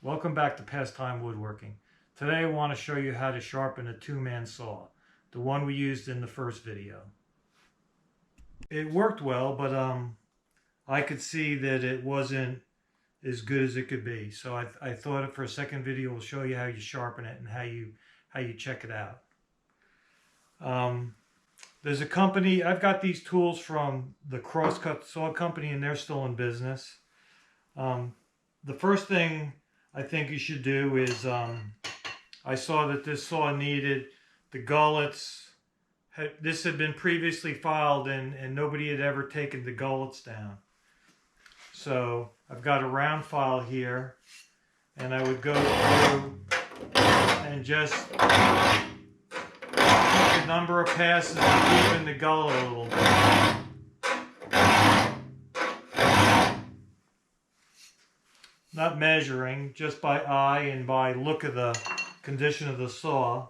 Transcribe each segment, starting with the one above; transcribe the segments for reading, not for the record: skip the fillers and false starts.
Welcome back to Pastime Woodworking. Today I want to show you how to sharpen a two-man saw, the one we used in the first video. It worked well, but I could see that it wasn't as good as it could be. So I thought for a second video we'll show you how you sharpen it and how you check it out. There's a company, I've got these tools from the Crosscut Saw Company and they're still in business. The first thing I think you should do is, I saw that this saw needed the gullets. This had been previously filed and nobody had ever taken the gullets down. So I've got a round file here and I would go through and just the number of passes and deepen the gullet a little bit. Not measuring, just by eye and by look of the condition of the saw.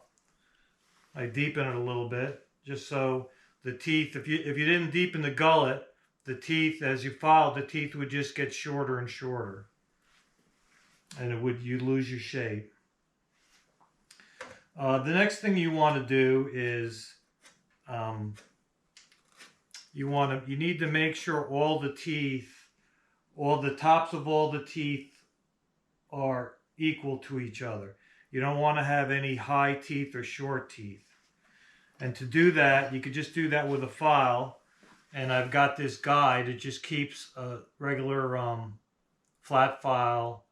I deepen it a little bit, just so the teeth, if you didn't deepen the gullet, the teeth, as you filed, the teeth would just get shorter and shorter. And you'd lose your shape. The next thing you want to do is, you need to make sure all the teeth, all the tops of all the teeth are equal to each other. You don't want to have any high teeth or short teeth. And to do that, you could just do that with a file. And I've got this guide. It just keeps a regular flat file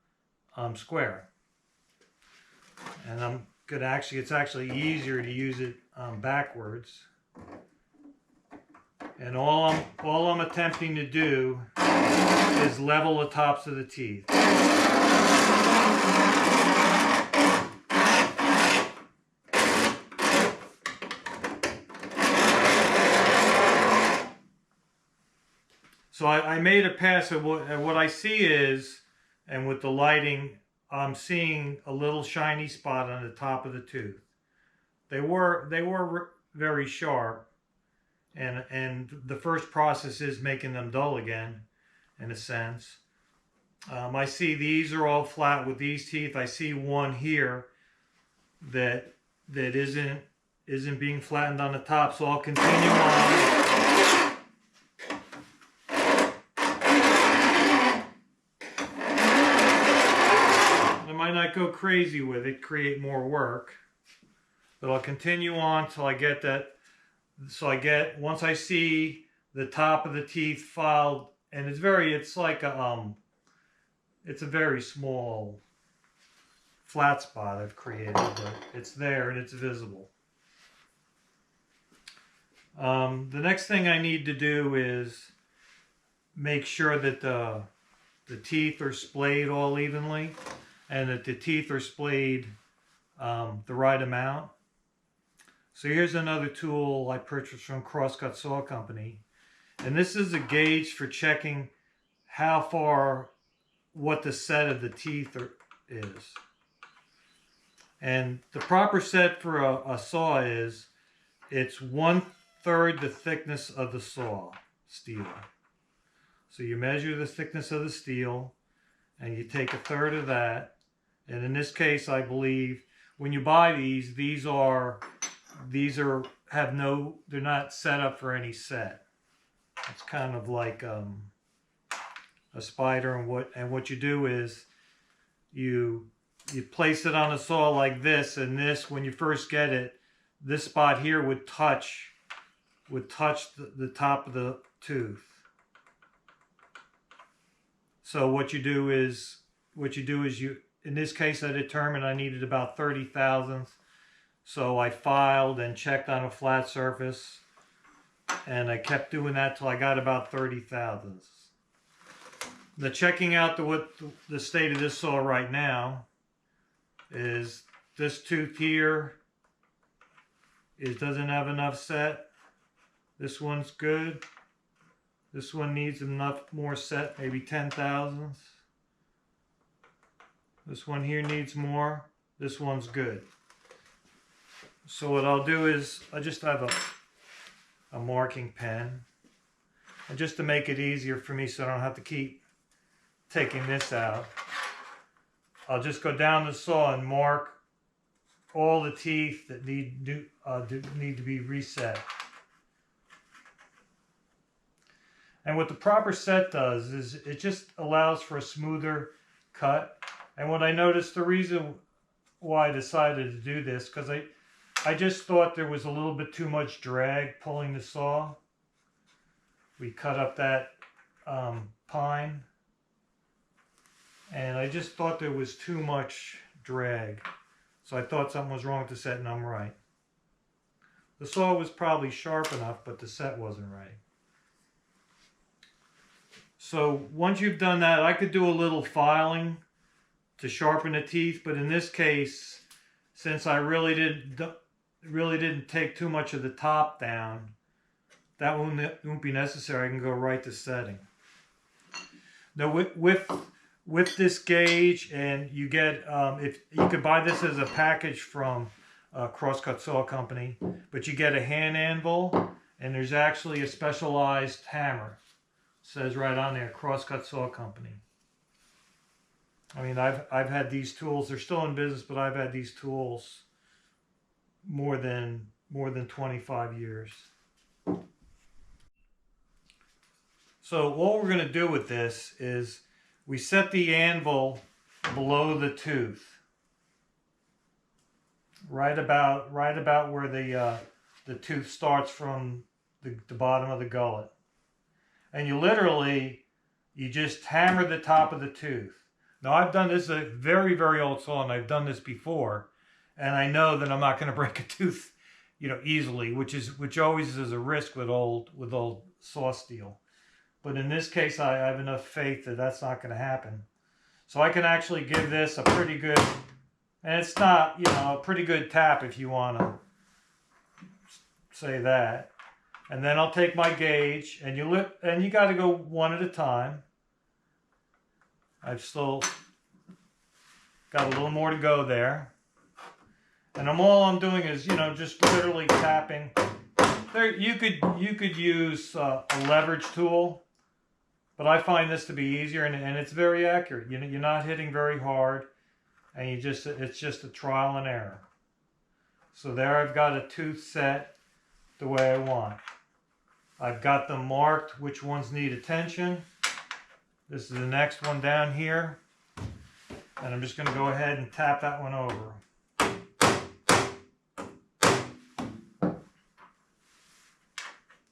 square. And I'm good. Actually, it's actually easier to use it backwards. And all I'm attempting to do is level the tops of the teeth. So I made a pass and what I see is, and with the lighting, I'm seeing a little shiny spot on the top of the tooth. They were very sharp, and the first process is making them dull again, in a sense. I see these are all flat with these teeth. I see one here that isn't being flattened on the top, so I'll continue on. I might not go crazy with it, create more work, but I'll continue on till I get that. So once I see the top of the teeth filed, and it's a very small flat spot I've created, but it's there and it's visible. The next thing I need to do is make sure that the teeth are splayed all evenly and that the teeth are splayed the right amount. So here's another tool I purchased from Crosscut Saw Company. And this is a gauge for checking how far, what the set of the teeth is. And the proper set for a saw is, it's 1/3 the thickness of the saw steel. So you measure the thickness of the steel and you take 1/3 of that. And in this case, I believe when you buy these, they're not set up for any set. It's kind of like a spider, and what you do is you place it on a saw like this, and this, when you first get it, this spot here would touch the top of the tooth. So what you do is in this case I determined I needed about 30 thousandths. So I filed and checked on a flat surface, and I kept doing that till I got about 30 thousandths. The checking out what the state of this saw right now is this tooth here doesn't have enough set. This one's good. This one needs enough more set, maybe 10 thousandths. This one here needs more. This one's good. So what I'll do is, I just have a marking pen. And just to make it easier for me so I don't have to keep taking this out, I'll just go down the saw and mark all the teeth that need to be reset. And what the proper set does is it just allows for a smoother cut. And what I noticed, the reason why I decided to do this, because I just thought there was a little bit too much drag pulling the saw. We cut up that pine, and I just thought there was too much drag. So I thought something was wrong with the set, and I'm right. The saw was probably sharp enough, but the set wasn't right. So once you've done that, I could do a little filing to sharpen the teeth, but in this case, since I really didn't take too much of the top down, that won't be necessary. I can go right to setting. Now with this gauge, and you get if you could buy this as a package from Crosscut Saw Company, but you get a hand anvil, and there's actually a specialized hammer. It says right on there, Crosscut Saw Company. I mean, I've had these tools. They're still in business, but I've had these tools more than 25 years. So what we're going to do with this is we set the anvil below the tooth, right about where the tooth starts from the bottom of the gullet, and you just hammer the top of the tooth. Now I've done this, a very, very old saw, and I've done this before, and I know that I'm not going to break a tooth, easily, which always is a risk with old saw steel. But in this case, I have enough faith that that's not going to happen. So I can actually give this a pretty good, and it's not, a pretty good tap if you want to say that. And then I'll take my gauge, and you got to go one at a time. I've still got a little more to go there. And all I'm doing is, just literally tapping. There, you could use a leverage tool, but I find this to be easier, and it's very accurate. You're not hitting very hard, and it's just a trial and error. So there I've got a tooth set the way I want. I've got them marked which ones need attention. This is the next one down here, and I'm just going to go ahead and tap that one over.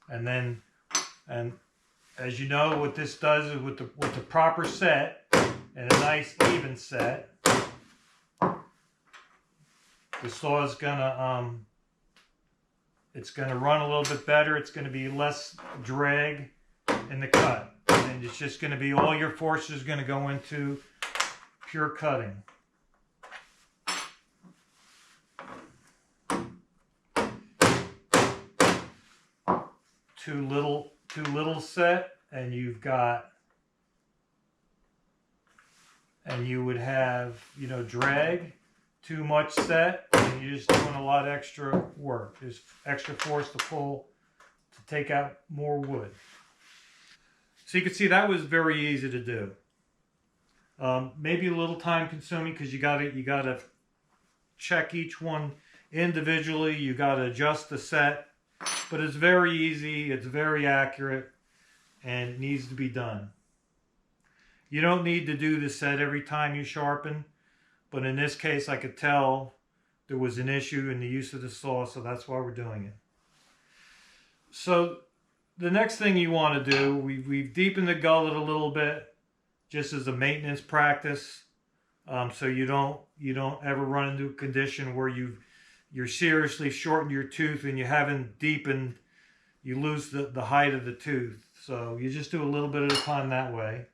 And as you know, what this does is with the proper set and a nice even set, the saw is gonna it's gonna run a little bit better. It's gonna be less drag in the cut, and it's just gonna be all your force is gonna go into pure cutting. Too little set, and you would have, drag. Too much set, and you're just doing a lot extra work. There's extra force to pull to take out more wood. So you can see that was very easy to do. Maybe a little time consuming, because you gotta check each one individually. You gotta adjust the set. But it's very easy, it's very accurate, and it needs to be done. You don't need to do the set every time you sharpen, but in this case I could tell there was an issue in the use of the saw, so that's why we're doing it. So the next thing you want to do, we've deepened the gullet a little bit, just as a maintenance practice, so you don't ever run into a condition where you're seriously shortened your tooth and you haven't deepened, you lose the height of the tooth. So you just do a little bit at a time that way.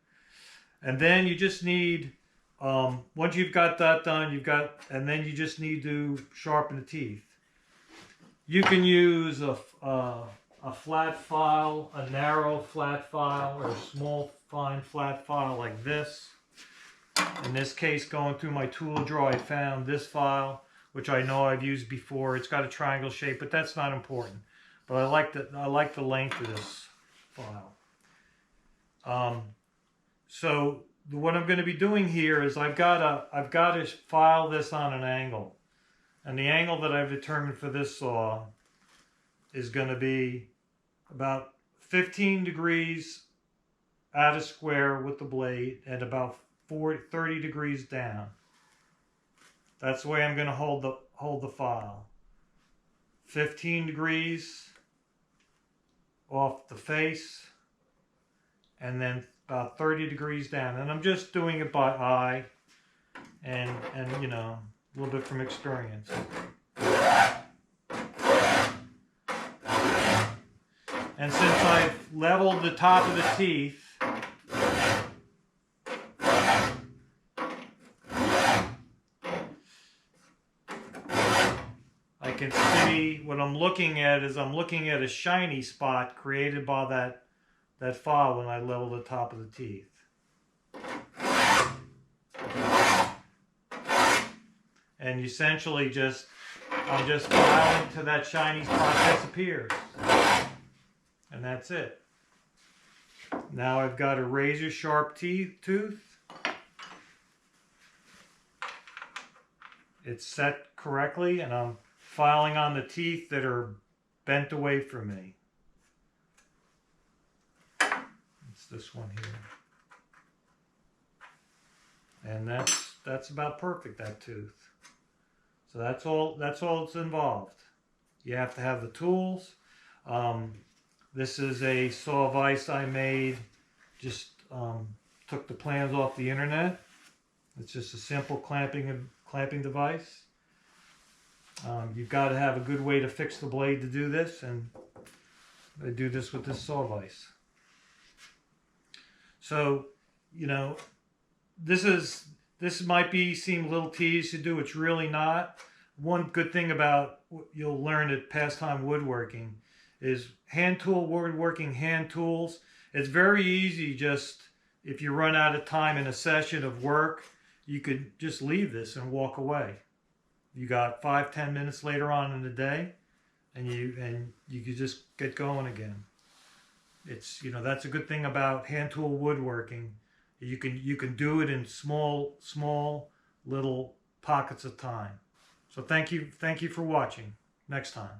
And then you just need, once you've got that done, and then you just need to sharpen the teeth. You can use a flat file, a narrow flat file, or a small fine flat file like this. In this case, going through my tool drawer, I found this file, which I know I've used before. It's got a triangle shape, but that's not important. But I like the length of this file. So what I'm going to be doing here is I've got to file this on an angle, and the angle that I've determined for this saw is going to be about 15 degrees at a square with the blade and about 30 degrees down. That's the way I'm going to hold the file. 15 degrees off the face, and then about 30 degrees down. And I'm just doing it by eye and you know, a little bit from experience. And since I've leveled the top of the teeth, I can see what I'm looking at is I'm looking at a shiny spot created by that file when I level the top of the teeth. And essentially I'm just filing till that shiny spot disappears. And that's it. Now I've got a razor sharp tooth. It's set correctly, and I'm filing on the teeth that are bent away from me. It's this one here. And that's about perfect, that tooth. So that's all that's involved. You have to have the tools. This is a saw vise I made, just took the plans off the internet. It's just a simple clamping device. You've got to have a good way to fix the blade to do this, and I do this with this saw vise. So, you know, this might seem a little tedious to do. It's really not. One good thing about you'll learn at Pastime Woodworking is hand tool woodworking, hand tools. It's very easy. Just if you run out of time in a session of work, you could just leave this and walk away. You got 5-10 minutes later on in the day, and you could just get going again. It's, you know, that's a good thing about hand tool woodworking. You can do it in small little pockets of time. So thank you for watching. Next time.